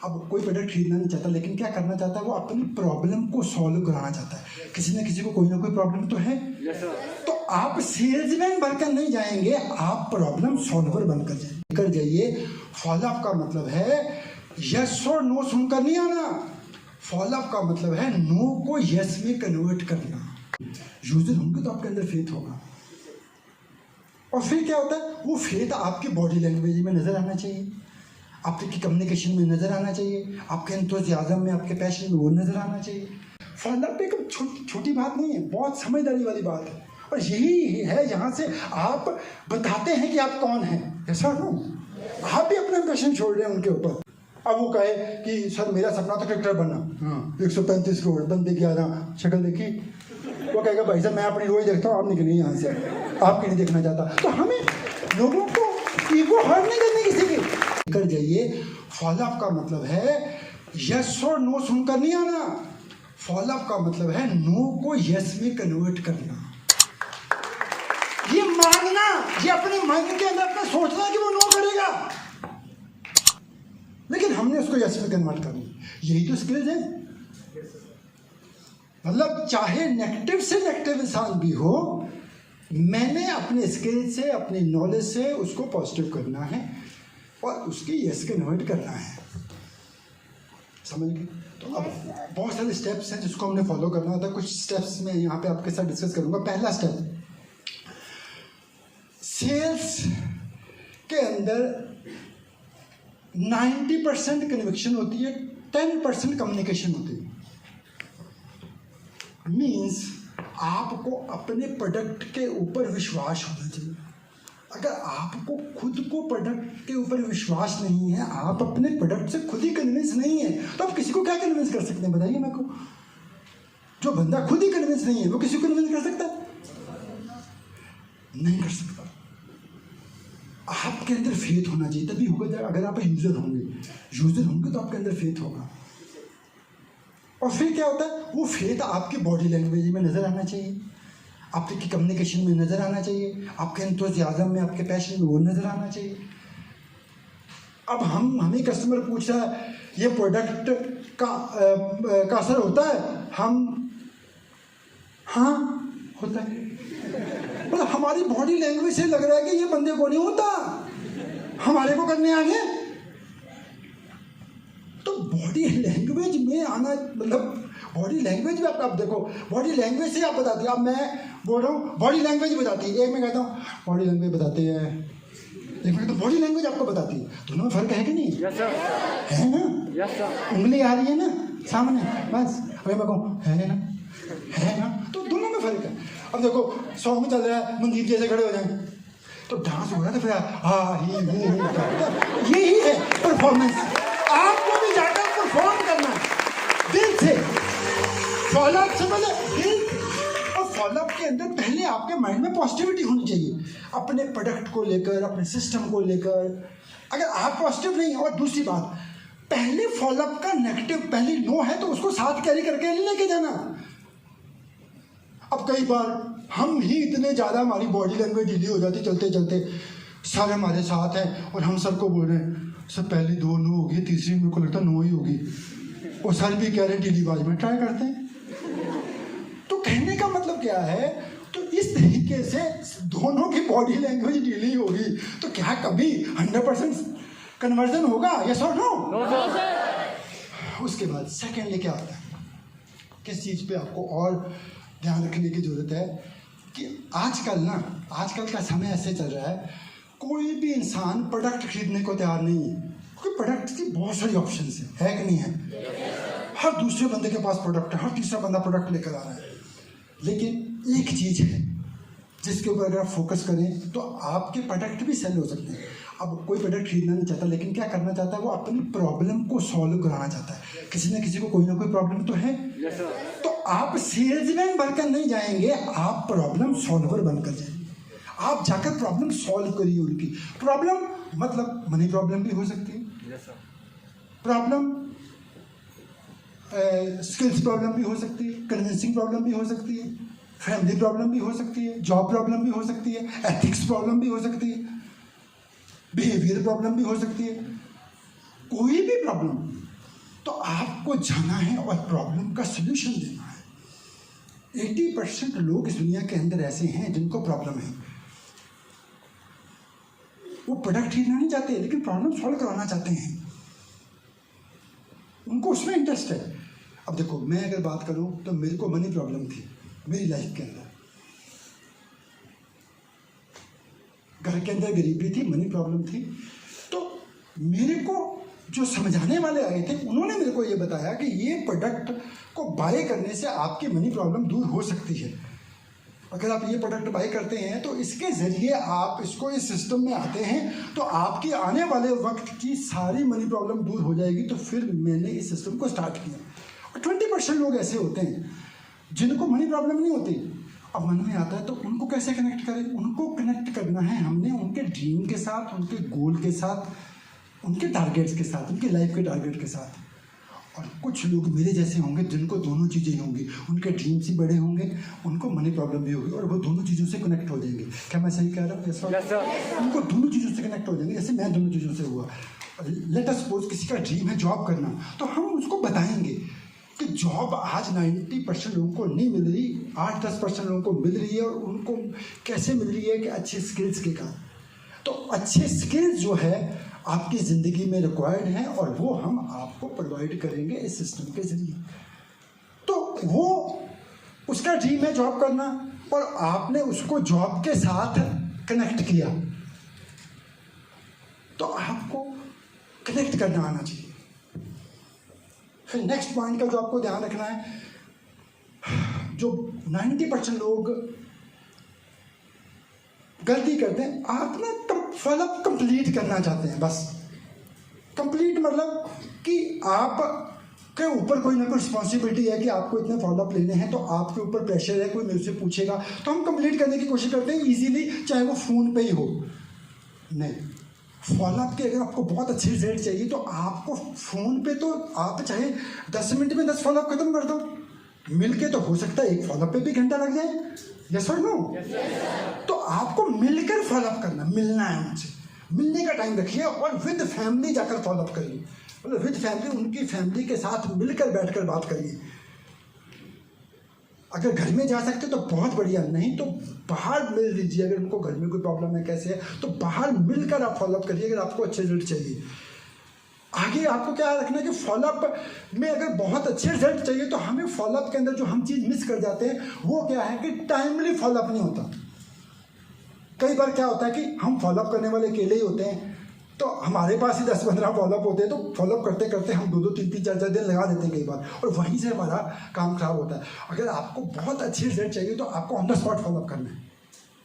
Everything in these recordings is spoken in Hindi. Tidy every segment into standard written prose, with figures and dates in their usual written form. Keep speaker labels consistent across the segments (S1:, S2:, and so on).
S1: अब कोई प्रोडक्ट खरीदना नहीं चाहता, लेकिन क्या करना चाहता है, वो अपनी प्रॉब्लम को सॉल्व कराना चाहता है। किसी न किसी को कोई ना कोई प्रॉब्लम तो है। तो आप सेल्समैन बनकर नहीं जाएंगे, आप प्रॉब्लम सॉल्वर बनकर जाइए। फॉलोअप का मतलब है यस और नो सुनकर नहीं आना। फॉलोअप का मतलब है नो को यस में कन्वर्ट करना। यूजर होंगे तो आपके अंदर फेथ होगा, और फिर क्या होता है, वो फेथ आपकी बॉडी लैंग्वेज में नजर आना चाहिए, आपकी कम्युनिकेशन में नजर आना चाहिए, आपके एंथुसियाज्म में, आपके पैशन में वो नजर आना चाहिए। फॉलोअप एक छोटी बात नहीं है, बहुत समझदारी वाली बात है। और यही है जहाँ से आप बताते हैं कि आप कौन हैं। ऐसा हो, आप भी अपना इंप्रेशन छोड़ रहे हैं उनके ऊपर। अब वो कहे कि सर मेरा सपना था क्रिकेटर बनना, 135 करोड़ बंदे की 11 शक्ल देखी, वो कहेगा भाई साहब मैं अपनी रोज देखता हूँ, आप निकलिए यहाँ से, आपकी नहीं देखना चाहता। तो हमें लोगों को ईगो हर्ट नहीं करनी किसी की। कर जाइए। फॉलोअप का मतलब है यस और नो सुनकर नहीं आना। फॉलोअप का मतलब है नो को यस में कन्वर्ट करना। ये मानना, ये अपने मन के अंदर अपना सोचना कि वो नो करेगा, लेकिन हमने उसको यस में कन्वर्ट करना। यही तो स्किल्स है। मतलब चाहे नेगेटिव से नेगेटिव इंसान भी हो, मैंने अपने स्किल से, अपनी नॉलेज से उसको पॉजिटिव करना है और उसकी यस कन्वर्ट करना है। समझ गए? तो अब बहुत सारे स्टेप्स हैं जिसको हमने फॉलो करना होता है। कुछ स्टेप्स मैं यहाँ पे आपके साथ डिस्कस करूँगा। पहला स्टेप, सेल्स के अंदर 90% कन्विक्शन होती है, 10% कम्युनिकेशन होती है। मीन्स आपको अपने प्रोडक्ट के ऊपर विश्वास होना चाहिए। अगर आपको खुद को प्रोडक्ट के ऊपर विश्वास नहीं है, आप अपने प्रोडक्ट से खुद ही कन्विंस नहीं है, तो आप किसी को क्या कन्विंस कर सकते हैं, बताइए मेरे को। जो बंदा खुद ही कन्विंस नहीं है वो किसी को कन्विंस कर सकता है? नहीं कर सकता। आपके अंदर फेथ होना चाहिए, तभी होगा। अगर आप यूजर होंगे तो आपके अंदर फेथ होगा। और फिर क्या होता है, वो फेथ आपकी बॉडी लैंग्वेज में नजर आना चाहिए, आपकी कम्युनिकेशन में नजर आना चाहिए, आपके एंथुसियाज्म में, आपके पैशन में वो नजर आना चाहिए। अब हमें कस्टमर पूछ रहा है ये प्रोडक्ट का असर होता है, हम हाँ होता है, मतलब हमारी बॉडी लैंग्वेज से लग रहा है कि ये बंदे को नहीं होता, हमारे को करने आ गए। तो बॉडी लैंग्वेज में आना, मतलब बॉडी लैंग्वेज में आप देखो, बॉडी लैंग्वेज से आप बताती है। अब मैं बोल रहा हूँ बॉडी लैंग्वेज बताती है, एक मैं कहता हूँ बॉडी लैंग्वेज बताती है, एक मैं तो बॉडी लैंग्वेज आपको बताती है। दोनों में फर्क है कि नहीं? yes, है ना? yes, उंगली आ रही है ना सामने, बस अगर मैं कहूँ है ना, तो दोनों में फर्क है। अब देखो सॉन्ग चल रहा है, मंदिर जैसे खड़े हो जाएंगे तो डांस हो रहा है, तो फिर यही है परफॉर्मेंस। आपको भी जाकर परफॉर्म करना दिल से। फॉलोअप से पहले दिल, और फॉलोअप के अंदर पहले आपके माइंड में पॉजिटिविटी होनी चाहिए अपने प्रोडक्ट को लेकर, अपने सिस्टम को लेकर। अगर आप पॉजिटिव नहीं, और दूसरी बात, पहले फॉलोअप का नेगेटिव पहले नो है तो उसको साथ कैरी करके नहीं लेके जाना। अब कई बार हम ही इतने ज़्यादा, हमारी बॉडी लैंग्वेज ढीली हो जाती, चलते चलते सारे हमारे साथ हैं और हम सबको बोल रहे हैं सर पहली 2 नो होगी, तीसरी मेरे को लगता है नो ही होगी, और सर भी कह रहे हैं ढीली आवाज में ट्राई करते हैं। तो कहने का मतलब क्या है, तो इस तरीके से दोनों की बॉडी लैंग्वेज ढीली होगी तो क्या कभी 100% कन्वर्जन होगा? यस और नो? उसके बाद सेकेंडली क्या होता है, किस चीज़ पे आपको और ध्यान रखने की जरूरत है कि आजकल का समय ऐसे चल रहा है, कोई भी इंसान प्रोडक्ट खरीदने को तैयार नहीं है, क्योंकि प्रोडक्ट की बहुत सारी ऑप्शंस है कि नहीं है? हर दूसरे बंदे के पास प्रोडक्ट है, हर तीसरा बंदा प्रोडक्ट लेकर आ रहा है। लेकिन एक चीज़ है जिसके ऊपर अगर आप फोकस करें तो आपके प्रोडक्ट भी सेल हो सकते हैं। अब कोई प्रोडक्ट खरीदना नहीं चाहता, लेकिन क्या करना चाहता है, वो अपनी प्रॉब्लम को सॉल्व कराना चाहता है। किसी न किसी को कोई ना कोई प्रॉब्लम तो है। तो आप सेल्समैन बनकर नहीं जाएंगे, आप प्रॉब्लम सॉल्वर बनकर जाएंगे। आप जाकर प्रॉब्लम सॉल्व करिए उनकी। प्रॉब्लम मतलब मनी प्रॉब्लम भी हो सकती है, प्रॉब्लम स्किल्स प्रॉब्लम भी हो सकती है, कन्विंसिंग प्रॉब्लम भी हो सकती है, फैमिली प्रॉब्लम भी हो सकती है, जॉब प्रॉब्लम भी हो सकती है, एथिक्स प्रॉब्लम भी हो सकती है, बिहेवियर प्रॉब्लम भी हो सकती है। कोई भी प्रॉब्लम तो आपको जाना है और प्रॉब्लम का सलूशन देना है। 80% लोग इस दुनिया के अंदर ऐसे हैं जिनको प्रॉब्लम है। वो प्रोडक्ट खरीदना नहीं चाहते लेकिन प्रॉब्लम सॉल्व करवाना चाहते हैं, उनको उसमें इंटरेस्ट है। अब देखो, मैं अगर बात करूं तो मेरे को मनी प्रॉब्लम थी मेरी लाइफ के अंदर, घर के अंदर गरीबी थी, मनी प्रॉब्लम थी। तो मेरे को जो समझाने वाले आए थे उन्होंने मेरे को ये बताया कि ये प्रोडक्ट को बाय करने से आपकी मनी प्रॉब्लम दूर हो सकती है। अगर आप ये प्रोडक्ट बाय करते हैं तो इसके ज़रिए आप इसको इस सिस्टम में आते हैं तो आपकी आने वाले वक्त की सारी मनी प्रॉब्लम दूर हो जाएगी। तो फिर मैंने इस सिस्टम को स्टार्ट किया। और 20% लोग ऐसे होते हैं जिनको मनी प्रॉब्लम नहीं होती। अब मन में आता है तो उनको कैसे कनेक्ट करें? उनको कनेक्ट करना है हमने उनके ड्रीम के साथ, उनके गोल के साथ, उनके टारगेट्स के साथ, उनके लाइफ के टारगेट के साथ। और कुछ लोग मेरे जैसे होंगे जिनको दोनों चीज़ें होंगी, उनके ड्रीम्स ही बड़े होंगे, उनको मनी प्रॉब्लम भी होगी और वो दोनों चीज़ों से कनेक्ट हो जाएंगे। क्या मैं सही कह रहा हूँ? yes, उनको दोनों चीज़ों से कनेक्ट हो जाएंगे, जैसे मैं दोनों चीज़ों से हुआ। लेट अस सपोज किसी का ड्रीम है जॉब करना, तो हम उसको बताएंगे कि जॉब आज 90% लोगों को नहीं मिल रही, 8-10% लोगों को मिल रही है। और उनको कैसे मिल रही है कि अच्छे स्किल्स के कारण। तो अच्छे स्किल्स जो है आपकी ज़िंदगी में रिक्वायर्ड हैं और वो हम आपको प्रोवाइड करेंगे इस सिस्टम के ज़रिए। तो वो उसका ड्रीम है जॉब करना और आपने उसको जॉब के साथ कनेक्ट किया, तो आपको कनेक्ट करना आना चाहिए। फिर नेक्स्ट पॉइंट का जो आपको ध्यान रखना है, जो 90% लोग गलती करते हैं, आप ना फॉलोअप कंप्लीट करना चाहते हैं। बस कंप्लीट मतलब कि आप के ऊपर कोई ना कोई रिस्पॉन्सिबिलिटी है कि आपको इतने फॉलोअप लेने हैं, तो आपके ऊपर प्रेशर है, कोई मेरे से पूछेगा तो हम कंप्लीट करने की कोशिश करते हैं इजीली, चाहे वो फ़ोन पे ही हो। नहीं, फॉलोअप के अगर आपको बहुत अच्छे रिजल्ट चाहिए तो आपको फ़ोन पे तो आप चाहे 10 मिनट में 10 फॉलोअप खत्म कर दो, मिलके तो हो सकता है एक फॉलोअप पे भी घंटा लग जाए। यस और नो? तो आपको मिलकर फॉलोअप करना, मिलना है उनसे, मिलने का टाइम रखिए और विद फैमिली जाकर फॉलोअप करिए। मतलब विद फैमिली, उनकी फैमिली के साथ मिलकर बैठकर बात करिए। अगर घर में जा सकते तो बहुत बढ़िया, नहीं तो बाहर मिल लीजिए। अगर उनको घर में कोई प्रॉब्लम है कैसे है तो बाहर मिलकर आप फॉलोअप करिए अगर आपको अच्छे रिजल्ट चाहिए। आगे आपको क्या रखना है कि फॉलोअप में अगर बहुत अच्छे रिजल्ट चाहिए तो हमें फॉलोअप के अंदर जो हम चीज़ मिस कर जाते हैं वो क्या है कि टाइमली फॉलोअप नहीं होता। कई बार क्या होता है कि हम फॉलोअप करने वाले अकेले ही होते हैं, तो हमारे पास ही 10-15 फॉलोअप होते हैं, तो फॉलोअप करते करते हम 2-2, 3-3, 4-4 दिन लगा देते हैं कई बार, और वहीं से हमारा काम खराब होता है। अगर आपको बहुत अच्छे रिजल्ट चाहिए तो आपको ऑन द स्पॉट फॉलोअप करना है।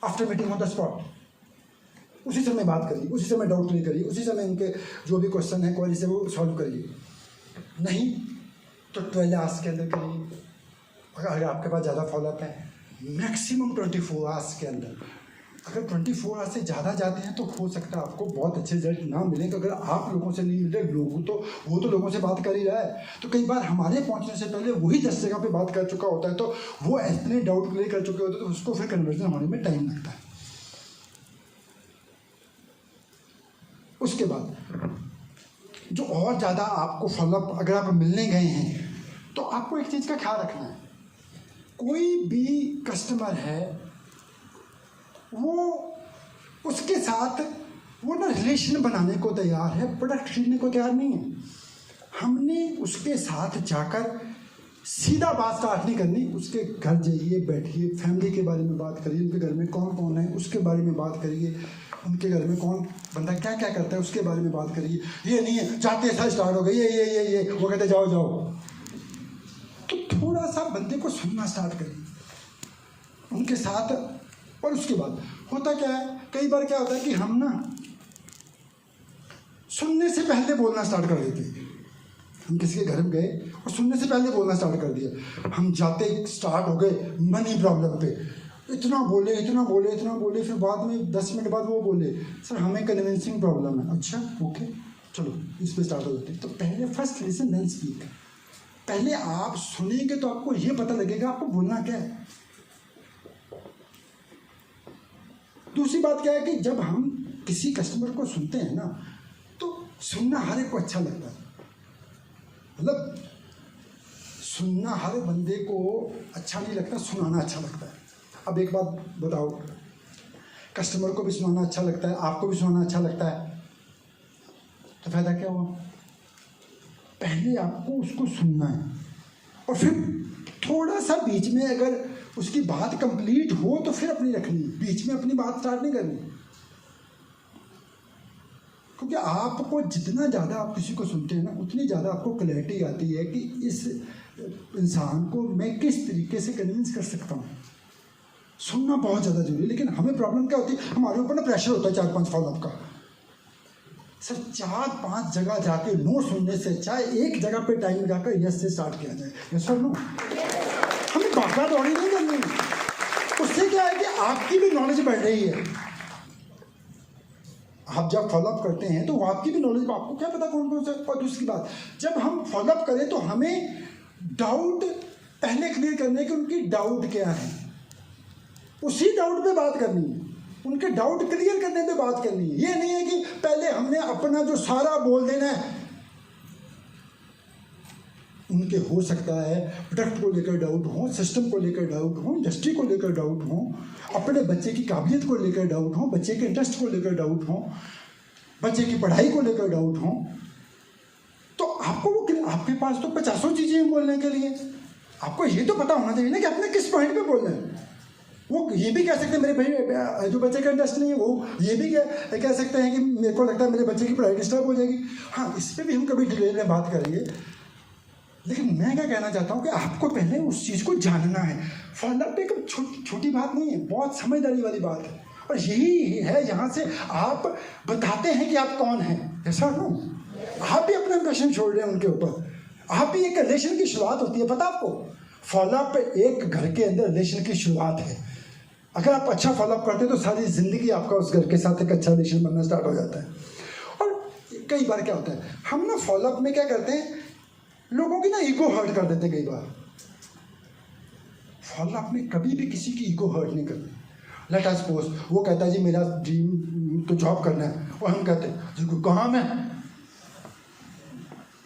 S1: After meeting on the spot, उसी समय बात करिए, उसी समय डाउट क्लियर करिए, उसी समय उनके जो भी क्वेश्चन है क्वेरी से वो सॉल्व करिए। नहीं तो 12 आवर्स के अंदर करिए। अगर आपके पास ज़्यादा फॉलोअप है, मैक्सिमम 24 आवर्स के अंदर। अगर 24 आवर्स से ज़्यादा जाते हैं तो हो सकता है आपको बहुत अच्छे रिजल्ट ना मिले। तो अगर आप लोगों से नहीं मिल रहे, वो तो लोगों से बात कर ही रहा है, तो कई बार हमारे पहुंचने से पहले वही 10 जगह पे बात कर चुका होता है, तो वो इतने डाउट क्लियर कर चुके होते हैं तो उसको फिर कन्वर्जन होने में टाइम लगता है। उसके बाद जो और ज़्यादा आपको फॉलोअप, अगर आप मिलने गए हैं तो आपको एक चीज़ का ख्याल रखना है, कोई भी कस्टमर है वो उसके साथ वो ना रिलेशन बनाने को तैयार है, प्रोडक्ट खरीदने को तैयार नहीं है। हमने उसके साथ जाकर सीधा बात स्टार्ट नहीं करनी, उसके घर जाइए, बैठिए, फैमिली के बारे में बात करिए, उनके घर में कौन कौन है उसके बारे में बात करिए, उनके घर में कौन बंदा क्या क्या करता है उसके बारे में बात करिए। ये नहीं है जाते ऐसा स्टार्ट हो गई ये वो कहते जाओ जाओ, तो थोड़ा सा बंदे को सुनना स्टार्ट करिए उनके साथ। और उसके बाद होता क्या है, कई बार क्या होता है कि हम ना सुनने से पहले बोलना स्टार्ट कर देते हैं। हम किसी के घर में गए और सुनने से पहले बोलना स्टार्ट कर दिया, हम जाते स्टार्ट हो गए मनी प्रॉब्लम पे, इतना बोले, फिर बाद में 10 मिनट बाद वो बोले सर हमें कन्विंसिंग प्रॉब्लम है। अच्छा ओके चलो इस पे स्टार्ट हो जाते हैं। तो पहले फर्स्ट लिसन देन स्पीक, पहले आप सुनेंगे तो आपको ये पता लगेगा आपको बोलना क्या है। दूसरी बात क्या है कि जब हम किसी कस्टमर को सुनते हैं ना तो सुनना हर एक को अच्छा लगता है, मतलब सुनना हर बंदे को अच्छा नहीं लगता, सुनाना अच्छा लगता है। अब एक बात बताओ, कस्टमर को भी सुनाना अच्छा लगता है, आपको भी सुनाना अच्छा लगता है, तो फायदा क्या हुआ? पहले आपको उसको सुनना है और फिर थोड़ा सा बीच में अगर उसकी बात कंप्लीट हो तो फिर अपनी रखनी, बीच में अपनी बात स्टार्ट नहीं करनी। क्योंकि आपको जितना ज़्यादा आप किसी को सुनते हैं ना, उतनी ज़्यादा आपको क्लैरिटी आती है कि इस इंसान को मैं किस तरीके से कन्विंस कर सकता हूँ। सुनना बहुत ज़्यादा जरूरी है। लेकिन हमें प्रॉब्लम क्या होती है, हमारे ऊपर ना प्रेशर होता है 4-5 फॉलोअप का। सर 4-5 जगह जाके नो सुनने से अच्छा एक जगह पे टाइम लगाकर यस से स्टार्ट किया जाए। यस और नो, हमें भागा दौड़ी नहीं करनी। उससे क्या है कि आपकी भी नॉलेज बढ़ रही है। आप जब फॉलोअप करते हैं तो आपकी भी नॉलेज, आपको क्या पता कौन कौन सा। और दूसरी बात, जब हम फॉलोअप करें तो हमें डाउट पहले क्लियर करने कि उनकी डाउट क्या है, उसी डाउट पे बात करनी है, उनके डाउट क्लियर करने पे बात करनी है। ये नहीं है कि पहले हमने अपना जो सारा बोल देना है। उनके हो सकता है प्रोडक्ट को लेकर डाउट हो, सिस्टम को लेकर डाउट हो, इंडस्ट्री को लेकर डाउट हो, अपने बच्चे की काबिलियत को लेकर डाउट हो, बच्चे के इंटरेस्ट को लेकर डाउट हो, बच्चे की पढ़ाई को लेकर डाउट हो। तो आपको वो, आपके पास तो 50 चीज़ें हैं बोलने के लिए। आपको ये तो पता होना चाहिए ना कि आपने किस पॉइंट पे बोलना है। वो ये भी कह सकते हैं मेरे भाई जो बच्चे का इंटरेस्ट नहीं है, वो ये भी कह सकते हैं कि मेरे को लगता है मेरे बच्चे की पढ़ाई डिस्टर्ब हो जाएगी। हाँ, इस पर भी हम कभी डिटेल में बात करेंगे। लेकिन मैं क्या कहना चाहता हूँ कि आपको पहले उस चीज़ को जानना है। फॉलोअप एक छोटी बात नहीं है, बहुत समझदारी वाली बात है। और यही है यहाँ से आप बताते हैं कि आप कौन हैं। ऐसा नो, आप भी अपना इंप्रेशन छोड़ रहे हैं उनके ऊपर। आप भी एक रिलेशन की शुरुआत होती है, पता आपको। फॉलोअप एक घर के अंदर रिलेशन की शुरुआत है। अगर आप अच्छा फॉलोअप करते हैं तो सारी ज़िंदगी आपका उस घर के साथ एक अच्छा रिलेशन बनना स्टार्ट हो जाता है। और कई बार क्या होता है, हम ना फॉलोअप में क्या करते हैं, लोगों की ना ईगो हर्ट कर देते हैं। कई बार फॉलोअप में कभी भी किसी की ईगो हर्ट नहीं करनी। लेट अस सपोज वो कहता है जी मेरा ड्रीम तो जॉब करना है, और हम कहते हैं जी कहाँ में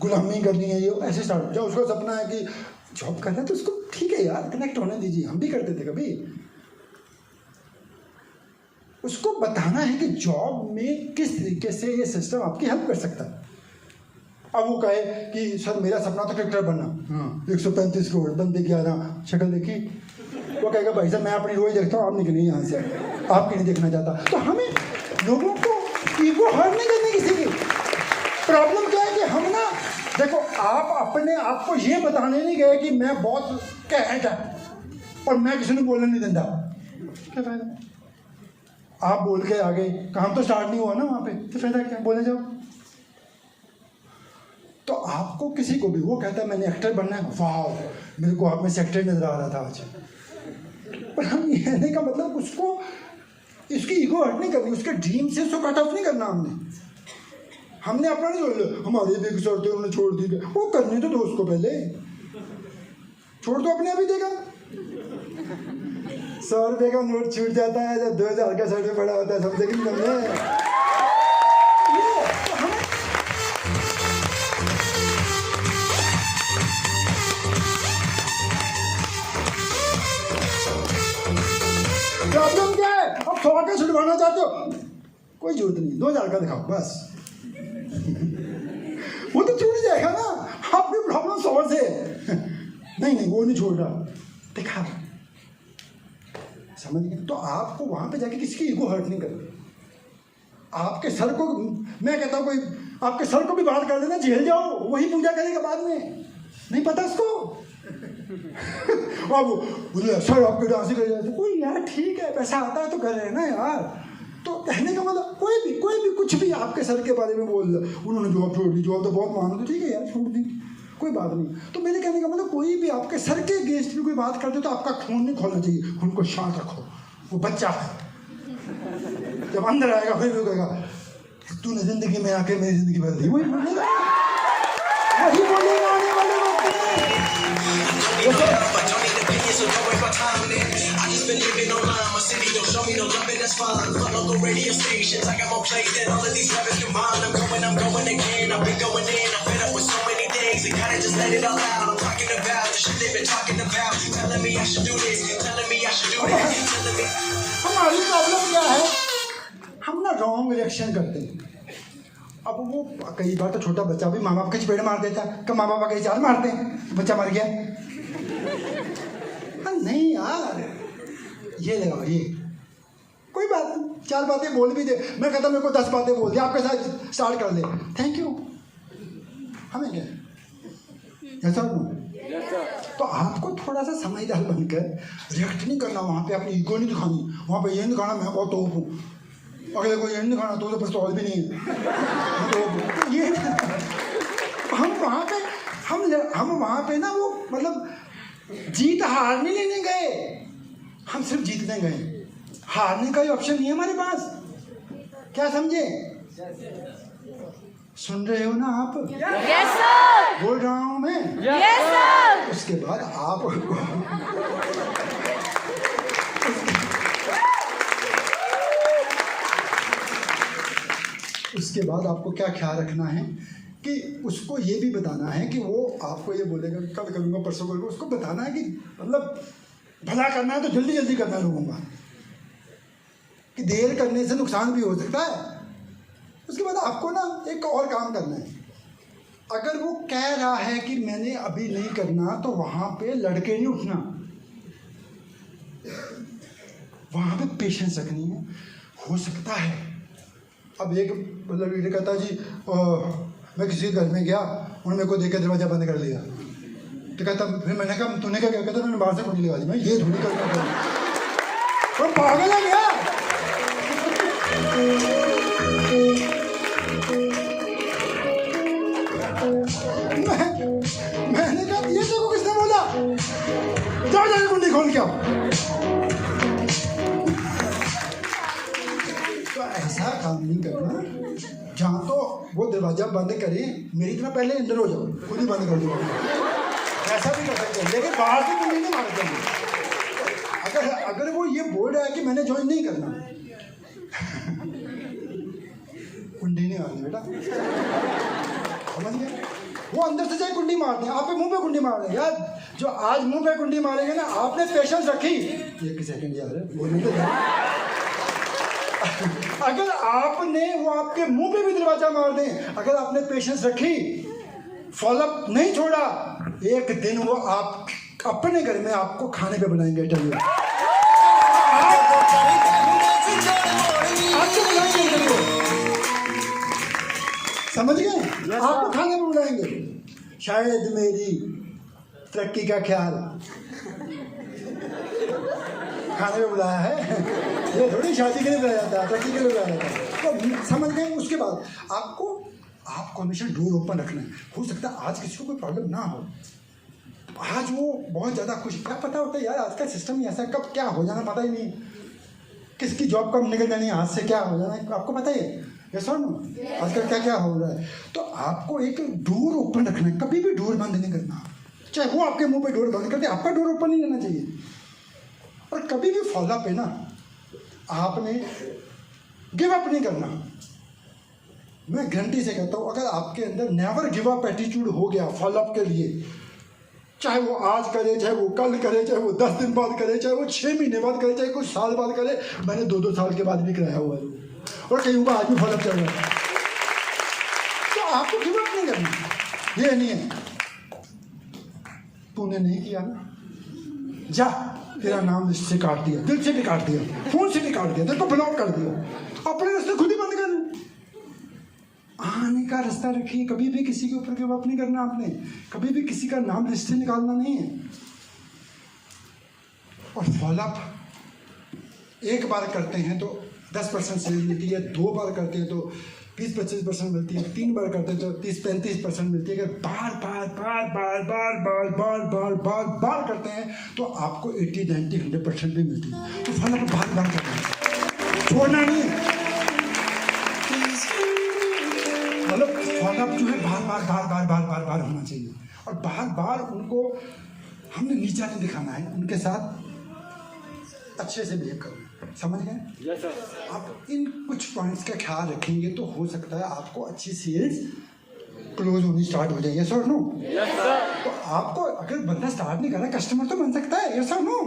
S1: गुलामी करनी है, ये ऐसे स्टार्ट। जब उसका सपना है कि जॉब करना है तो उसको ठीक है यार, कनेक्ट होने दीजिए। हम भी करते थे कभी। उसको बताना है कि जॉब में किस तरीके से ये सिस्टम आपकी हेल्प कर सकता है। अब वो कहे कि सर मेरा सपना तो क्रिकेटर बनना, 135 करोड़ बंदे की आ रहा, शक्ल देखी। वो कहेगा भाई साहब मैं अपनी रोज देखता हूँ, आप निकलिए यहाँ से, आपकी नहीं देखना चाहता। तो हमें लोगों को ईगो हर्ट नहीं करनी किसी की। प्रॉब्लम क्या है कि हम ना, देखो आप अपने आप को ये बताने नहीं गए कि मैं बहुत कहट है और मैं किसी ने बोलने नहीं देता। क्या फायदा? आप बोल के आगे, काम तो स्टार्ट नहीं हुआ ना वहाँ पे, तो फायदा क्या, बोले जाओ। तो आपको किसी को भी, वो कहता है मैंने एक्टर बनना है, वाह मेरे को आप में से एक्टर नजर आ रहा था आज। पर हम ये कहने का मतलब उसको, इसकी ईगो हर्ट नहीं करनी, उसके ड्रीम से उसको कट ऑफ नहीं करना। हमने अपना नहीं छोड़, हमारे भी एक सर थे उन्होंने छोड़ दी, वो करने तो दो उसको, पहले छोड़ दो, अपने अभी देगा। 100 रुपये का नोट छूट जाता है जब 2000 का सर्टिफिकेट पड़ा होता है, समझे कि नहीं हमने। प्रॉब्लम क्या है, अब 100 का छुड़वाना चाहते हो, कोई जरूरत नहीं, 2000 का दिखाओ बस। वो तो छूट जाएगा ना। आपकी प्रॉब्लम 100 से नहीं, वो नहीं छोड़ रहा, दिखा, समझ गए। तो आपको वहां पे जाके किसी की ईगो हर्ट नहीं करनी। आपके सर को, मैं कहता हूँ कोई आपके सर को भी बात कर देना, जेल जाओ, वही पूजा करेगा बाद में, नहीं पता उसको। अब सर आपके डांस कर जाते, कोई यार ठीक है, पैसा आता है तो कर रहे हैं ना यार। तो कहने का मतलब कोई भी कुछ भी आपके सर के बारे में बोल रहा, उन्होंने जॉब छोड़ दी, जॉब तो बहुत मांग, तो ठीक है यार छोड़ दी, कोई बात नहीं। तो मेरे कहने का मतलब कोई भी आपके सर के अगेंस्ट भी कोई बात करते तो आपका खून नहीं खोलना चाहिए, खून को शांत रखो, वो बच्चा है। जब अंदर आएगा फिर भी कहेगा तूने जिंदगी में आके मेरी जिंदगी बदल दी, वही बोलेगा आने वाले वक्त में।
S2: let it all out. I'm talking about the shit they've been talking about. Telling me I should do this, telling me I should do that, telling me.
S1: हमारी प्रॉब्लम क्या है, हम ना रॉन्ग रिएक्शन करते हैं। अब वो कई बार तो छोटा बच्चा भी माँ बाप के चपेट मार देता है, कि माँ बाप के चार मारते हैं, बच्चा मर गया। हाँ नहीं यार, ये लगाओ, ये कोई बात नहीं, 4 बातें बोल भी दे। मैं कहता मेरे को 10 बातें बोल दी, आपके साथ स्टार्ट कर ले, थैंक यू, हमें क्या ऐसा तो आपको थोड़ा सा समझदार बनकर रिएक्ट नहीं करना, वहाँ पे अपनी ईगो नहीं दिखानी, वहाँ पे ये नहीं दिखाना मैं बहुत टॉप हूँ, अगले को ये नहीं दिखाना तो पिस्तौल भी नहीं है, तो ये हम वहाँ पे ना वो मतलब जीत हार नहीं लेने गए, हम सिर्फ जीतने गए, हारने का ही ऑप्शन नहीं है हमारे पास। क्या समझे? सुन रहे हो ना आप?
S3: Yes sir.
S1: बोल रहा हूँ मैं?
S3: Yes sir.
S1: उसके बाद आप उसके बाद आपको क्या ख्याल रखना है कि उसको ये भी बताना है कि वो आपको ये बोलेगा कल करूँगा परसों करूँगा, उसको बताना है कि मतलब भला करना है तो जल्दी जल्दी करना है लोगों का, कि देर करने से नुकसान भी हो सकता है। उसके बाद आपको ना एक और काम करना है, अगर वो कह रहा है कि मैंने अभी नहीं करना तो वहाँ पे लड़के नहीं उठना, वहाँ पे पेशेंस रखनी है। हो सकता है अब एक मतलब लीडर कहता जी मैं किसी के घर में गया, उन्होंने मेरे को देख के दरवाजा बंद कर लिया, तो कहता फिर मैंने कहा तूने क्या कहता, मैंने बाहर से कुंडी लगा दी, मैं ये थोड़ी करना, तो पागल है क्या? मैंने कहा ये देखो किसने बोला, जाओ जाके कुंडी खोल के आओ। तो ऐसा काम नहीं करना, जहाँ तो वो दरवाजा बंद करे मेरी तरह पहले अंदर हो जाओ, खुद ही बंद कर दो, ऐसा भी कर सकते हैं, लेकिन बाहर से कुंडी नहीं मारते हैं। अगर वो ये बोल रहा है कि मैंने ज्वाइन नहीं करना, कुंडी नहीं मारनी बेटा, समझ गए? वो अंदर से जाए कुंडी मारते हैं, आप पे मुंह पे कुंडी मार रहे हैं यार। जो आज मुंह पे कुंडी मारेंगे ना, आपने पेशेंस रखी, एक सेकंड यार बोलने तो अगर आपने वो आपके मुंह पे भी दरवाजा मार दें, अगर आपने पेशेंस रखी, फॉलोअप नहीं छोड़ा, एक दिन वो आप अपने घर में आपको खाने पे बुलाएंगे, आपको बुलाएंगे, समझ गए? आपको खाने पे बुलाएंगे। शायद मेरी तरक्की का ख्याल खाने पे बुलाया है, ये थोड़ी शादी के लिए बुलाया जाता है, तरक्की के लिए बुलाया जाता है, तो समझ गए? उसके बाद आपको हमेशा डोर ओपन रखना है। हो सकता है आज किसी को कोई प्रॉब्लम ना हो, आज वो बहुत ज़्यादा खुश, क्या पता होता है यार, आज का सिस्टम ही ऐसा, कब क्या हो जाना पता ही नहीं, किसकी जॉब कब निकल जानी, हाथ से क्या हो जाना है आपको पता ही है। ये सुन आजकल क्या क्या हो रहा है, तो आपको एक डोर ओपन रखना है, कभी भी डोर बंद नहीं करना, चाहे वो आपके मुंह पे डोर बंद करते, आपका डोर ओपन नहीं रहना चाहिए। और कभी भी फॉलोअप है ना, आपने गिव अप नहीं करना। मैं गारंटी से कहता हूँ, अगर आपके अंदर नेवर गिव अप एटीट्यूड हो गया फॉलोअप के लिए, चाहे वो आज करे, चाहे वो कल करे, चाहे वो 10 दिन बाद करे, चाहे वो 6 महीने बाद करे, चाहे कुछ साल बाद करे, मैंने 2-2 साल के बाद भी कराया हुआ है और कहीं का आज भी फॉलोअप चल रहा है, तो आपको गिव अप नहीं करना। ये नहीं है तूने नहीं किया ना, जा तेरा नाम लिस्ट से काट दिया, दिल से भी काट दिया, फोन से भी काट दिया, तेरे को ब्लॉक कर दिया, अपने रास्ते खुद ही बंद कर। आने का रास्ता रखिए, कभी भी किसी के ऊपर गिव अप नहीं करना आपने, कभी भी किसी का नाम लिस्ट से निकालना नहीं है। और फॉलोअप एक बार करते हैं तो 10% सेल मिलती है, 2 बार करते हैं तो 20-25% मिलती है, 3 बार करते हैं तो 30-35% मिलती है। अगर बार बार करते हैं तो आपको 80-90-100% भी मिलती है। तो फॉलोअप बार करते हैं, छोड़ना नहीं है। मतलब फॉलोअप जो है बार बार होना चाहिए, और बार उनको हमने नीचा नहीं दिखाना है, उनके साथ अच्छे से बिहेव करना। समझ गए?
S4: Yes sir.
S1: आप इन कुछ पॉइंट्स का ख्याल रखेंगे तो हो सकता है आपको अच्छी सेल्स क्लोज होनी स्टार्ट हो जाएगी, सर नो? तो आपको अगर बंदा स्टार्ट नहीं कर रहा, कस्टमर तो बन सकता है, यस और नो?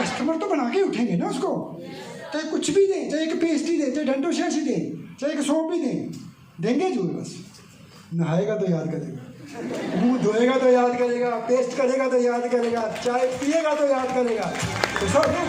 S1: कस्टमर तो बना के उठेंगे ना उसको, चाहे कुछ भी दें, चाहे एक पेस्ट्री दें, चाहे डंडो शेशी दें, चाहे एक सोप भी देंगे जो बस। नहाएगा तो याद करेगा, मुंह धोएगा तो याद करेगा, पेस्ट करेगा तो याद करेगा, चाय पिएगा तो याद करेगा, तो सर नो?